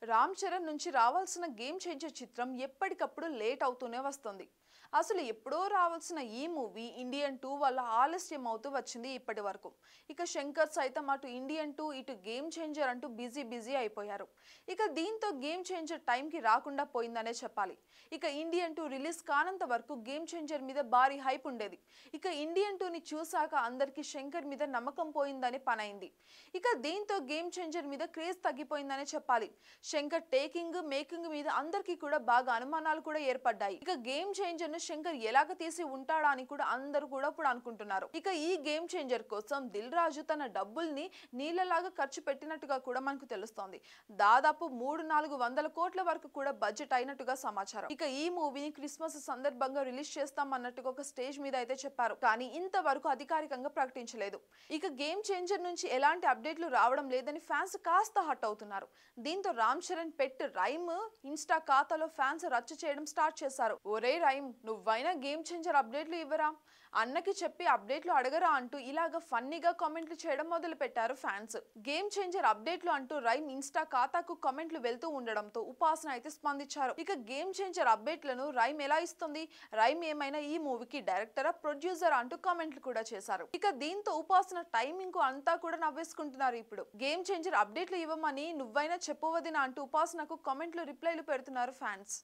రామ్ చరణ్ నుంచి రావాల్సిన game changer చిత్రం ఎప్పటికప్పుడు లేట్ అవుతూనే వస్తుంది. అసలు ఎప్పుడో రావాల్సిన ఈ మూవీ ఇండియన్ 2 వల్ల ఆలస్యం అవుతూ వచ్చింది ఇప్పటి వరకు. ఇక శంకర్ సైతం అటు ఇండియన్ 2 ఇటు గేమ్ చేంజర్ అంటూ బిజీ అయిపోయారు. ఇక దీంతో గేమ్ చేంజర్ టైంకి రాకుండా పోయిందనే చెప్పాలి. ఇక ఇండియన్ 2 రిలీజ్ కానంత వరకు గేమ్ చేంజర్ మీద భారీ హైప్ ఉండేది. ఇక ఇండియన్ 2ని చూసాక అందరికీ శంకర్ మీద నమ్మకం పోయిందని పనైంది. ఇక దీంతో గేమ్ చేంజర్ మీద క్రేజ్ తగ్గిపోయిందనే చెప్పాలి. శంకర్ టేకింగ్ మేకింగ్ మీద అందరికీ కూడా బాగా అనుమానాలు కూడా ఏర్పడ్డాయి. ఇక గేమ్ చేంజర్ ను శంకర్ ఎలాగ తీసి ఉంటాడా అని కూడా అందరూ కూడా ఇప్పుడు అనుకుంటున్నారు. ఇక ఈ గేమ్ చేంజర్ కోసం దిల్ రాజు తన డబ్బుల్ని నీళ్ళలాగా ఖర్చు పెట్టినట్టుగా కూడా మనకు తెలుస్తోంది. దాదాపు 300-400 కోట్ల వరకు కూడా బడ్జెట్ అయినట్టుగా సమాచారం. ఇక ఈ మూవీని క్రిస్మస్ సందర్భంగా రిలీజ్ చేస్తాం అన్నట్టుగా ఒక స్టేజ్ మీద అయితే చెప్పారు. కానీ ఇంతవరకు అధికారికంగా ప్రకటించలేదు. ఇక గేమ్ చేంజర్ నుంచి ఎలాంటి అప్డేట్లు రావడం లేదని ఫ్యాన్స్ కాస్త హట్ అవుతున్నారు. దీంతో రామ్ చరణ్ పెట్ రైమ్ ఇన్స్టా ఖాతాలో ఫ్యాన్స్ రచ్చ చేయడం స్టార్ట్ చేశారు. ఒరే రైమ్, నువ్వైనా గేమ్ చేంజర్ అప్డేట్లు ఇవ్వరా, అన్నకి చెప్పి అప్డేట్లు అడగరా అంటూ ఇలాగ ఫన్నీగా కామెంట్లు చేయడం మొదలు పెట్టారు ఫ్యాన్స్. గేమ్ చేంజర్ అప్డేట్లు అంటూ రైమ్ ఇన్స్టా ఖాతాకు కామెంట్లు వెళ్తూ ఉండడంతో ఉపాసన అయితే స్పందించారు. ఇక గేమ్ చేంజర్ అప్డేట్లను రైమ్ ఎలా ఇస్తుంది, రైమ్ ఏమైనా ఈ మూవీకి డైరెక్టరా ప్రొడ్యూసర్ అంటూ కామెంట్లు కూడా చేశారు. ఇక దీంతో ఉపాసన టైమింగ్ కు అంతా కూడా నవ్వేసుకుంటున్నారు. ఇప్పుడు గేమ్ చేంజర్ అప్డేట్లు ఇవ్వమని నువ్వైనా చెప్పవదినా అంటూ ఉపాసనకు కామెంట్లు రిప్లైలు పెడుతున్నారు ఫ్యాన్స్.